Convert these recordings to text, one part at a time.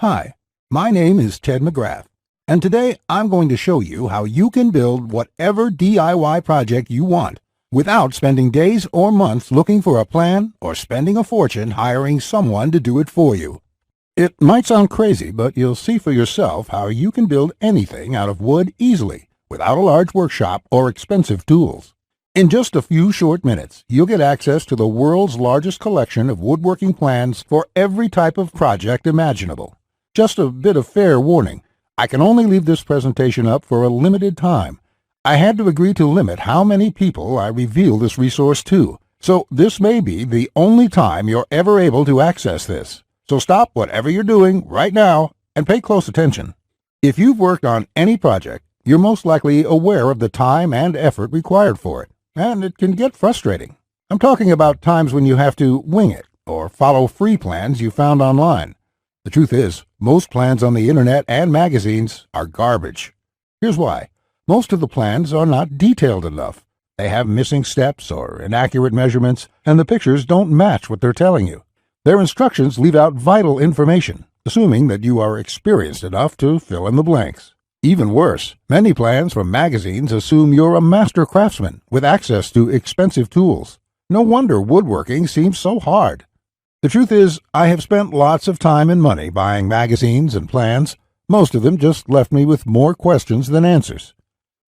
Hi, my name is Ted Mcgrath, and today I'm going to show you how you can build whatever DIY project you want without spending days or months looking for a plan or spending a fortune hiring someone to do it for you. It might sound crazy, but you'll see for yourself how you can build anything out of wood easily without a large workshop or expensive tools. In just a few short minutes, you'll get access to the world's largest collection of woodworking plans for every type of project imaginable. Just a bit of fair warning, I can only leave this presentation up for a limited time. I had to agree to limit how many people I reveal this resource to, so this may be the only time you're ever able to access this. So stop whatever you're doing right now and pay close attention. If you've worked on any project, you're most likely aware of the time and effort required for it, and it can get frustrating. I'm talking about times when you have to wing it or follow free plans you found online. The truth is, most plans on the internet and magazines are garbage. Here's why. Most of the plans are not detailed enough. They have missing steps or inaccurate measurements, and the pictures don't match what they're telling you. Their instructions leave out vital information, assuming that you are experienced enough to fill in the blanks. Even worse, many plans from magazines assume you're a master craftsman with access to expensive tools. No wonder woodworking seems so hard. The truth is, I have spent lots of time and money buying magazines and plans. Most of them just left me with more questions than answers.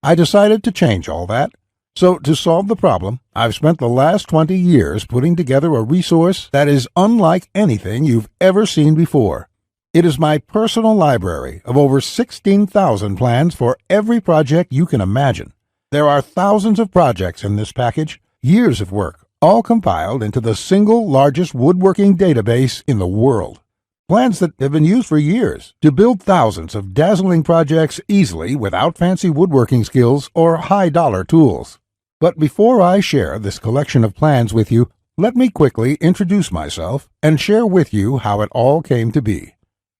I decided to change all that. So to solve the problem, I've spent the last 20 years putting together a resource that is unlike anything you've ever seen before. It is my personal library of over 16,000 plans for every project you can imagine. There are thousands of projects in this package, years of work, all compiled into the single largest woodworking database in the world. Plans that have been used for years to build thousands of dazzling projects easily without fancy woodworking skills or high-dollar tools. But before I share this collection of plans with you, let me quickly introduce myself and share with you how it all came to be.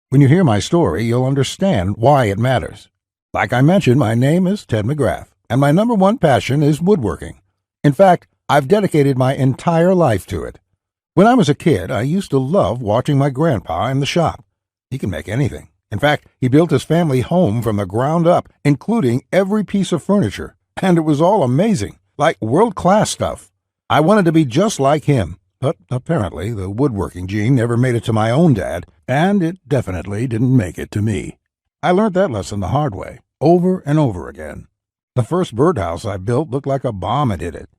When you hear my story, you'll understand why it matters. Like I mentioned, my name is Ted Mcgrath, and my number one passion is woodworking. In fact, I've dedicated my entire life to it. When I was a kid, I used to love watching my grandpa in the shop. He can make anything. In fact, he built his family home from the ground up, including every piece of furniture, and it was all amazing, like world-class stuff. I wanted to be just like him, but apparently the woodworking gene never made it to my own dad, and it definitely didn't make it to me. I learned that lesson the hard way, over and over again. The first birdhouse I built looked like a bomb had hit it.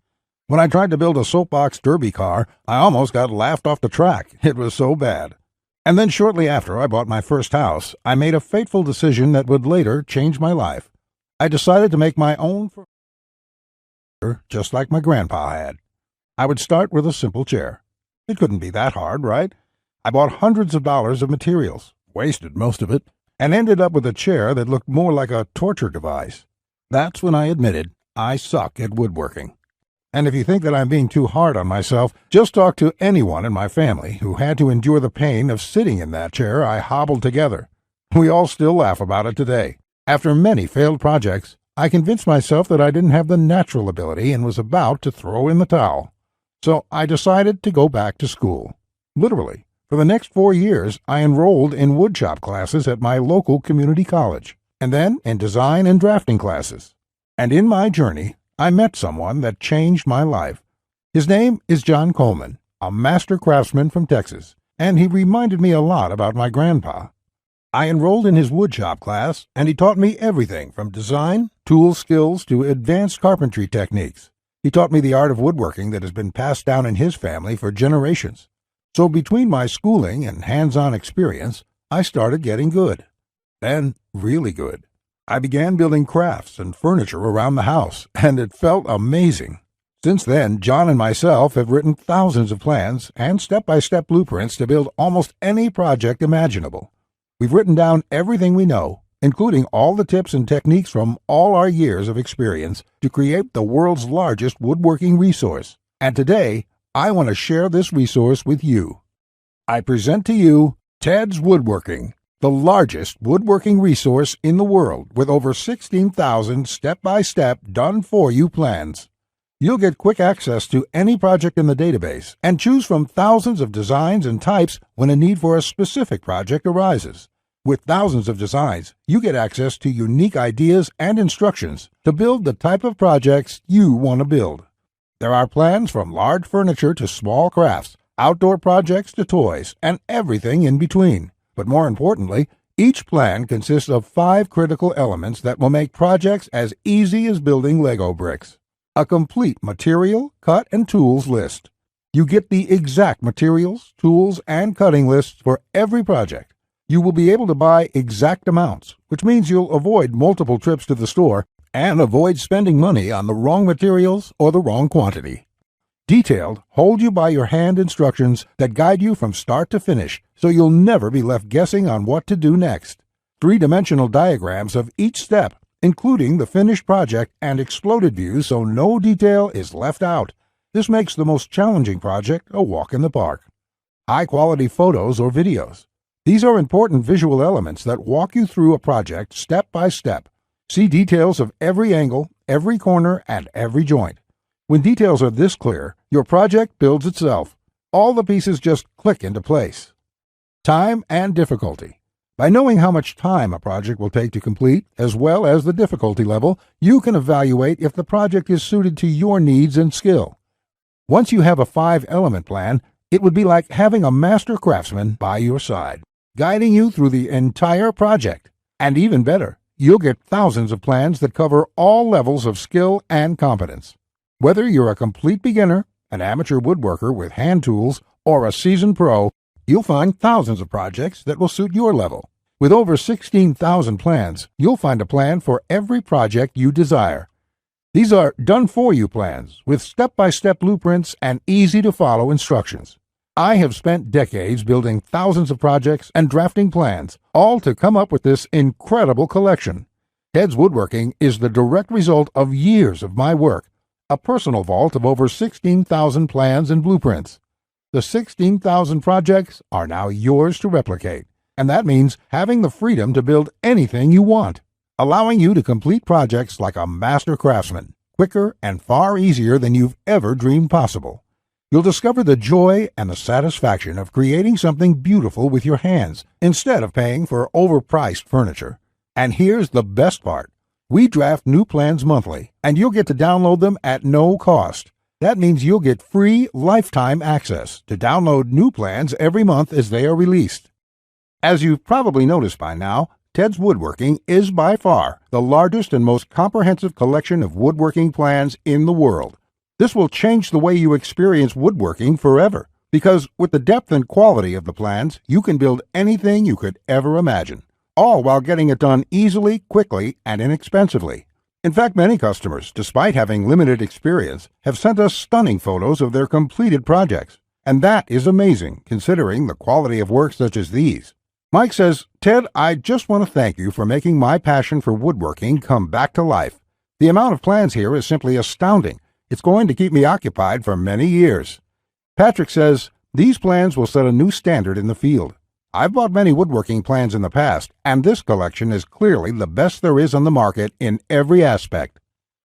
When I tried to build a soapbox derby car, I almost got laughed off the track. It was so bad. And then shortly after I bought my first house, I made a fateful decision that would later change my life. I decided to make my own furniture just like my grandpa had. I would start with a simple chair. It couldn't be that hard, right? I bought hundreds of dollars of materials, wasted most of it, and ended up with a chair that looked more like a torture device. That's when I admitted I suck at woodworking. And if you think that I'm being too hard on myself, just talk to anyone in my family who had to endure the pain of sitting in that chair I hobbled together. We all still laugh about it today. After many failed projects, I convinced myself that I didn't have the natural ability and was about to throw in the towel. So I decided to go back to school. Literally, for the next 4 years, I enrolled in woodshop classes at my local community college, and then in design and drafting classes. And in my journey, I met someone that changed my life. His name is John Coleman, a master craftsman from Texas, and he reminded me a lot about my grandpa. I enrolled in his woodshop class, and he taught me everything from design, tool skills, to advanced carpentry techniques. He taught me the art of woodworking that has been passed down in his family for generations. So between my schooling and hands-on experience, I started getting good. Then really good. I began building crafts and furniture around the house, and it felt amazing. Since then, John and myself have written thousands of plans and step-by-step blueprints to build almost any project imaginable. We've written down everything we know, including all the tips and techniques from all our years of experience to create the world's largest woodworking resource. And today, I want to share this resource with you. I present to you Ted's Woodworking, the largest woodworking resource in the world with over 16,000 step-by-step done-for-you plans. You'll get quick access to any project in the database and choose from thousands of designs and types when a need for a specific project arises. With thousands of designs, you get access to unique ideas and instructions to build the type of projects you want to build. There are plans from large furniture to small crafts, outdoor projects to toys, and everything in between. But more importantly, each plan consists of 5 critical elements that will make projects as easy as building Lego bricks. A complete material, cut, and tools list. You get the exact materials, tools, and cutting lists for every project. You will be able to buy exact amounts, which means you'll avoid multiple trips to the store and avoid spending money on the wrong materials or the wrong quantity. Detailed, hold-you-by-your-hand instructions that guide you from start to finish, so you'll never be left guessing on what to do next. 3-dimensional diagrams of each step, including the finished project and exploded views so no detail is left out. This makes the most challenging project a walk in the park. High-quality photos or videos. These are important visual elements that walk you through a project step by step. See details of every angle, every corner, and every joint. When details are this clear, your project builds itself. All the pieces just click into place. Time and difficulty. By knowing how much time a project will take to complete, as well as the difficulty level, you can evaluate if the project is suited to your needs and skill. Once you have a 5-element plan, it would be like having a master craftsman by your side, guiding you through the entire project. And even better, you'll get thousands of plans that cover all levels of skill and competence. Whether you're a complete beginner, an amateur woodworker with hand tools, or a seasoned pro, you'll find thousands of projects that will suit your level. With over 16,000 plans, you'll find a plan for every project you desire. These are done-for-you plans with step-by-step blueprints and easy-to-follow instructions. I have spent decades building thousands of projects and drafting plans, all to come up with this incredible collection. Ted's Woodworking is the direct result of years of my work, a personal vault of over 16,000 plans and blueprints. The 16,000 projects are now yours to replicate, and that means having the freedom to build anything you want, allowing you to complete projects like a master craftsman, quicker and far easier than you've ever dreamed possible. You'll discover the joy and the satisfaction of creating something beautiful with your hands instead of paying for overpriced furniture. And here's the best part. We draft new plans monthly, and you'll get to download them at no cost. That means you'll get free lifetime access to download new plans every month as they are released. As you've probably noticed by now, Ted's Woodworking is by far the largest and most comprehensive collection of woodworking plans in the world. This will change the way you experience woodworking forever, because with the depth and quality of the plans, you can build anything you could ever imagine, all while getting it done easily, quickly, and inexpensively. In fact, many customers, despite having limited experience, have sent us stunning photos of their completed projects, and that is amazing considering the quality of work such as these. Mike says, "Ted, I just want to thank you for making my passion for woodworking come back to life. The amount of plans here is simply astounding. It's going to keep me occupied for many years." Patrick says, "These plans will set a new standard in the field. I've bought many woodworking plans in the past, and this collection is clearly the best there is on the market in every aspect."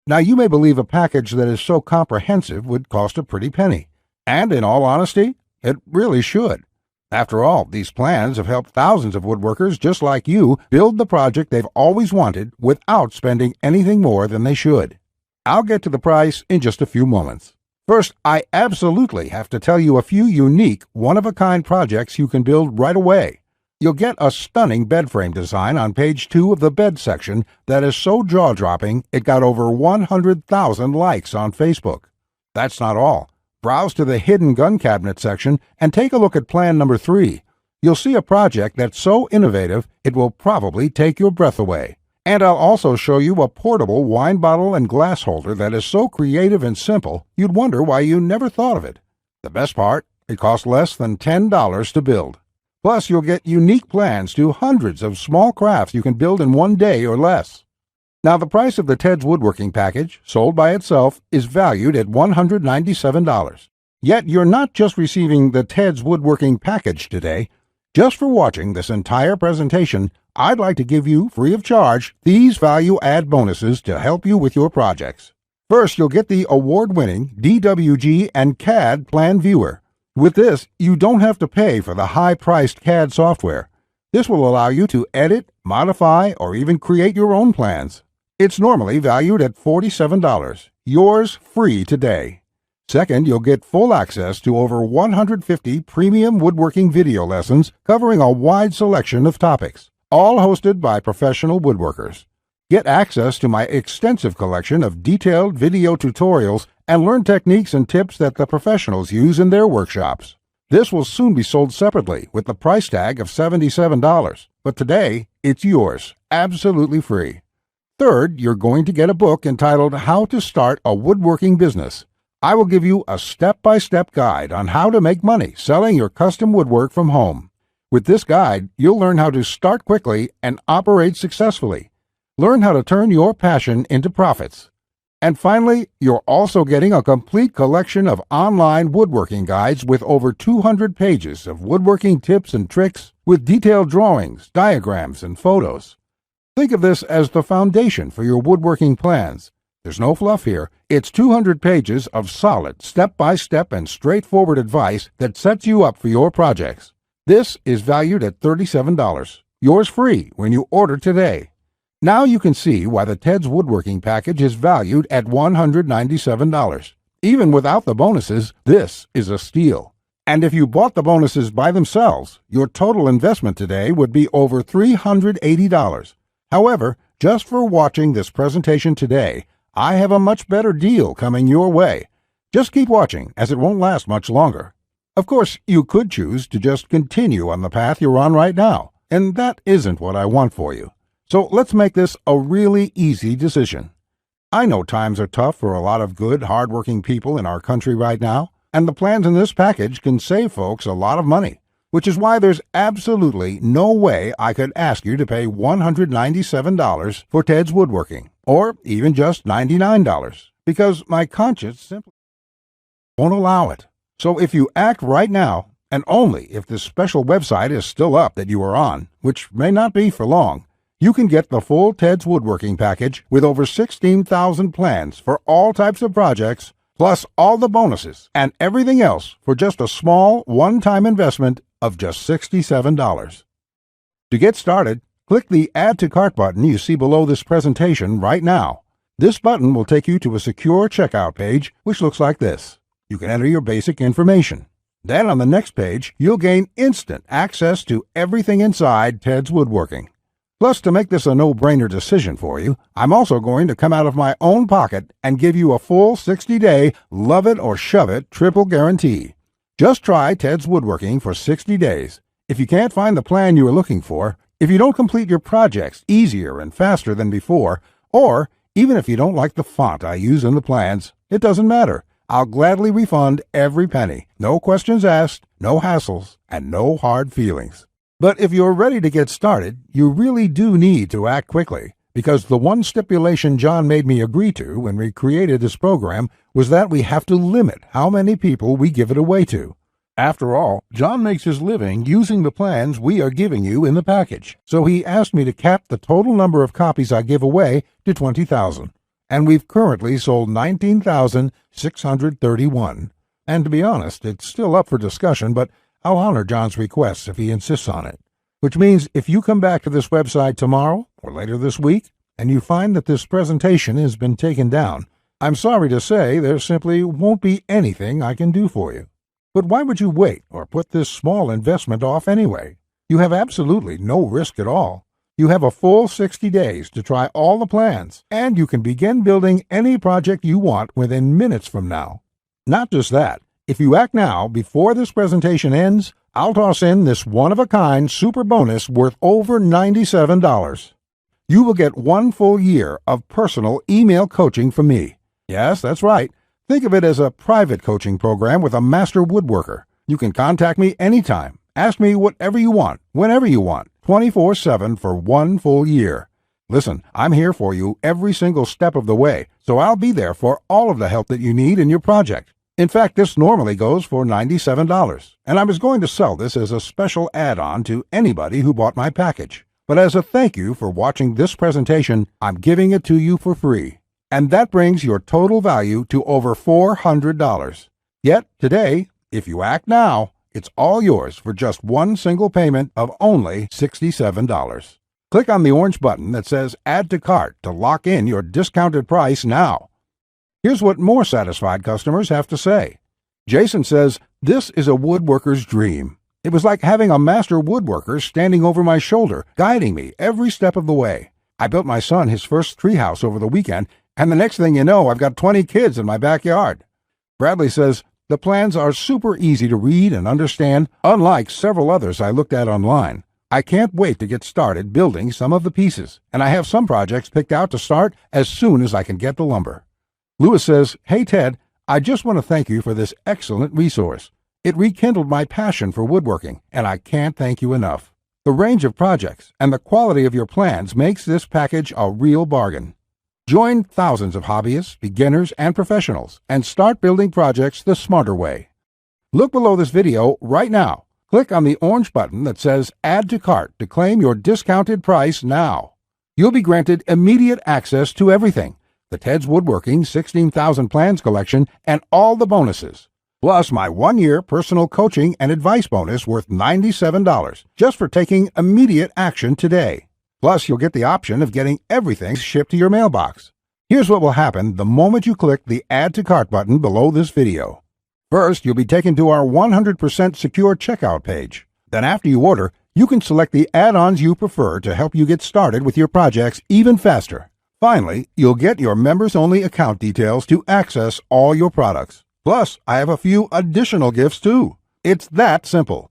Now, you may believe a package that is so comprehensive would cost a pretty penny. And in all honesty, it really should. After all, these plans have helped thousands of woodworkers just like you build the project they've always wanted without spending anything more than they should. I'll get to the price in just a few moments. First, I absolutely have to tell you a few unique, one-of-a-kind projects you can build right away. You'll get a stunning bed frame design on page 2 of the bed section that is so jaw-dropping it got over 100,000 likes on Facebook. That's not all. Browse to the hidden gun cabinet section and take a look at plan number 3. You'll see a project that's so innovative it will probably take your breath away. And I'll also show you a portable wine bottle and glass holder that is so creative and simple you'd wonder why you never thought of it. The best part, it costs less than $10 to build. Plus, you'll get unique plans to hundreds of small crafts you can build in one day or less. Now, the price of the Ted's Woodworking package, sold by itself, is valued at $197. Yet you're not just receiving the Ted's Woodworking package today. Just for watching this entire presentation, I'd like to give you, free of charge, these value-add bonuses to help you with your projects. First, you'll get the award-winning DWG and CAD Plan Viewer. With this, you don't have to pay for the high-priced CAD software. This will allow you to edit, modify, or even create your own plans. It's normally valued at $47. Yours free today. Second, you'll get full access to over 150 premium woodworking video lessons covering a wide selection of topics, all hosted by professional woodworkers. Get access to my extensive collection of detailed video tutorials and learn techniques and tips that the professionals use in their workshops. This will soon be sold separately with the price tag of $77, but today it's yours, absolutely free. Third, you're going to get a book entitled How to Start a Woodworking Business. I will give you a step-by-step guide on how to make money selling your custom woodwork from home. With this guide, you'll learn how to start quickly and operate successfully. Learn how to turn your passion into profits. And finally, you're also getting a complete collection of online woodworking guides with over 200 pages of woodworking tips and tricks with detailed drawings, diagrams, and photos. Think of this as the foundation for your woodworking plans. There's no fluff here. It's 200 pages of solid, step-by-step and straightforward advice that sets you up for your projects. This is valued at $37. Yours free when you order today. Now you can see why the Ted's Woodworking package is valued at $197. Even without the bonuses, this is a steal. And if you bought the bonuses by themselves, your total investment today would be over $380. However, just for watching this presentation today, I have a much better deal coming your way. Just keep watching, as it won't last much longer. Of course, you could choose to just continue on the path you're on right now, and that isn't what I want for you. So let's make this a really easy decision. I know times are tough for a lot of good, hard-working people in our country right now, and the plans in this package can save folks a lot of money, which is why there's absolutely no way I could ask you to pay $197 for Ted's Woodworking, or even just $99, because my conscience simply won't allow it. So if you act right now, and only if this special website is still up that you are on, which may not be for long, you can get the full Ted's Woodworking package with over 16,000 plans for all types of projects, plus all the bonuses and everything else for just a small one-time investment of just $67. To get started, click the Add to Cart button you see below this presentation right now. This button will take you to a secure checkout page, which looks like this. You can enter your basic information. Then on the next page, you'll gain instant access to everything inside Ted's Woodworking. Plus, to make this a no-brainer decision for you, I'm also going to come out of my own pocket and give you a full 60-day love it or shove it triple guarantee. Just try Ted's Woodworking for 60 days. If you can't find the plan you are looking for, if you don't complete your projects easier and faster than before, or even if you don't like the font I use in the plans, it doesn't matter. I'll gladly refund every penny. No questions asked, no hassles, and no hard feelings. But if you're ready to get started, you really do need to act quickly, because the one stipulation John made me agree to when we created this program was that we have to limit how many people we give it away to. After all, John makes his living using the plans we are giving you in the package, so he asked me to cap the total number of copies I give away to 20,000. And we've currently sold 19,631. And to be honest, it's still up for discussion, but I'll honor John's request if he insists on it. Which means if you come back to this website tomorrow or later this week and you find that this presentation has been taken down, I'm sorry to say there simply won't be anything I can do for you. But why would you wait or put this small investment off anyway? You have absolutely no risk at all. You have a full 60 days to try all the plans, and you can begin building any project you want within minutes from now. Not just that. If you act now, before this presentation ends, I'll toss in this one-of-a-kind super bonus worth over $97. You will get 1 full year of personal email coaching from me. Yes, that's right. Think of it as a private coaching program with a master woodworker. You can contact me anytime. Ask me whatever you want, whenever you want, 24/7 for 1 full year. Listen, I'm here for you every single step of the way, so I'll be there for all of the help that you need in your project. In fact, this normally goes for $97, and I was going to sell this as a special add-on to anybody who bought my package. But as a thank you for watching this presentation, I'm giving it to you for free. And that brings your total value to over $400. Yet, today, if you act now, It's all yours for just one single payment of only $67. Click on the orange button that says Add to Cart to lock in your discounted price now. Here's what more satisfied customers have to say. Jason says, "This is a woodworker's dream. It was like having a master woodworker standing over my shoulder, guiding me every step of the way. I built my son his first treehouse over the weekend, and the next thing you know, I've got 20 kids in my backyard." Bradley says, "The plans are super easy to read and understand, unlike several others I looked at online. I can't wait to get started building some of the pieces, and I have some projects picked out to start as soon as I can get the lumber." Lewis says, "Hey Ted, I just want to thank you for this excellent resource. It rekindled my passion for woodworking, and I can't thank you enough. The range of projects and the quality of your plans makes this package a real bargain. Join thousands of hobbyists, beginners, and professionals, and start building projects the smarter way." Look below this video right now. Click on the orange button that says Add to Cart to claim your discounted price now. You'll be granted immediate access to everything: the Ted's Woodworking 16,000 Plans collection and all the bonuses, plus my 1-year personal coaching and advice bonus worth $97 just for taking immediate action today. Plus, you'll get the option of getting everything shipped to your mailbox. Here's what will happen the moment you click the Add to Cart button below this video. First, you'll be taken to our 100% secure checkout page. Then after you order, you can select the add-ons you prefer to help you get started with your projects even faster. Finally, you'll get your members-only account details to access all your products. Plus, I have a few additional gifts too. It's that simple.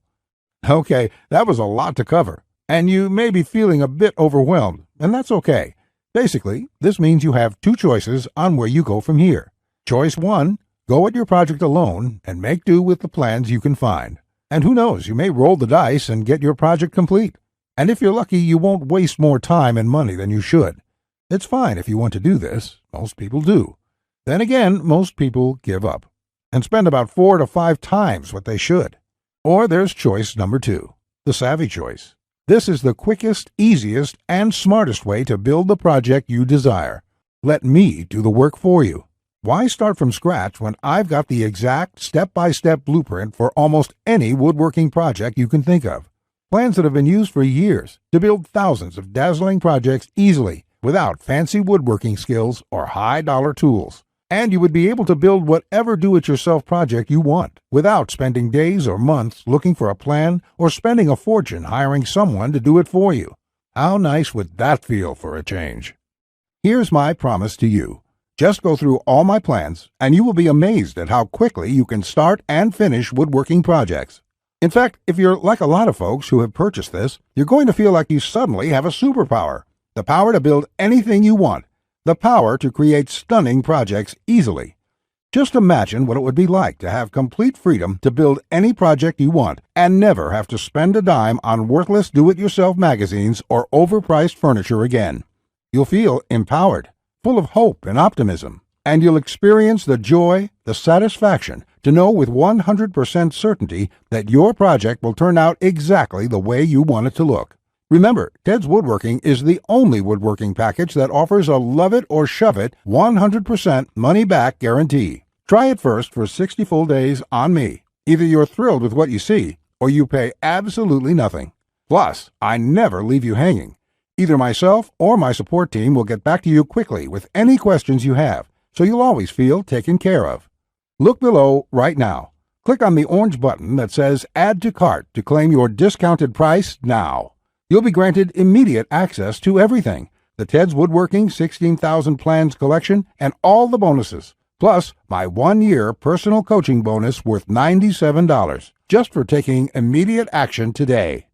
Okay, that was a lot to cover, and you may be feeling a bit overwhelmed, and that's okay. Basically, this means you have two choices on where you go from here. Choice 1, go at your project alone and make do with the plans you can find. And who knows, you may roll the dice and get your project complete. And if you're lucky, you won't waste more time and money than you should. It's fine if you want to do this. Most people do. Then again, most people give up and spend about 4 to 5 times what they should. Or there's choice number 2, the savvy choice. This is the quickest, easiest, and smartest way to build the project you desire. Let me do the work for you. Why start from scratch when I've got the exact step-by-step blueprint for almost any woodworking project you can think of? Plans that have been used for years to build thousands of dazzling projects easily without fancy woodworking skills or high-dollar tools. And you would be able to build whatever do-it-yourself project you want without spending days or months looking for a plan or spending a fortune hiring someone to do it for you. How nice would that feel for a change? Here's my promise to you. Just go through all my plans, and you will be amazed at how quickly you can start and finish woodworking projects. In fact, if you're like a lot of folks who have purchased this, you're going to feel like you suddenly have a superpower. The power to build anything you want. The power to create stunning projects easily. Just imagine what it would be like to have complete freedom to build any project you want and never have to spend a dime on worthless do-it-yourself magazines or overpriced furniture again. You'll feel empowered, full of hope and optimism, and you'll experience the joy, the satisfaction to know with 100% certainty that your project will turn out exactly the way you want it to look. Remember, Ted's Woodworking is the only woodworking package that offers a love it or shove it 100% money-back guarantee. Try it first for 60 full days on me. Either you're thrilled with what you see, or you pay absolutely nothing. Plus, I never leave you hanging. Either myself or my support team will get back to you quickly with any questions you have, so you'll always feel taken care of. Look below right now. Click on the orange button that says Add to Cart to claim your discounted price now. You'll be granted immediate access to everything: the Ted's Woodworking 16,000 Plans collection and all the bonuses, plus my 1-year personal coaching bonus worth $97 just for taking immediate action today.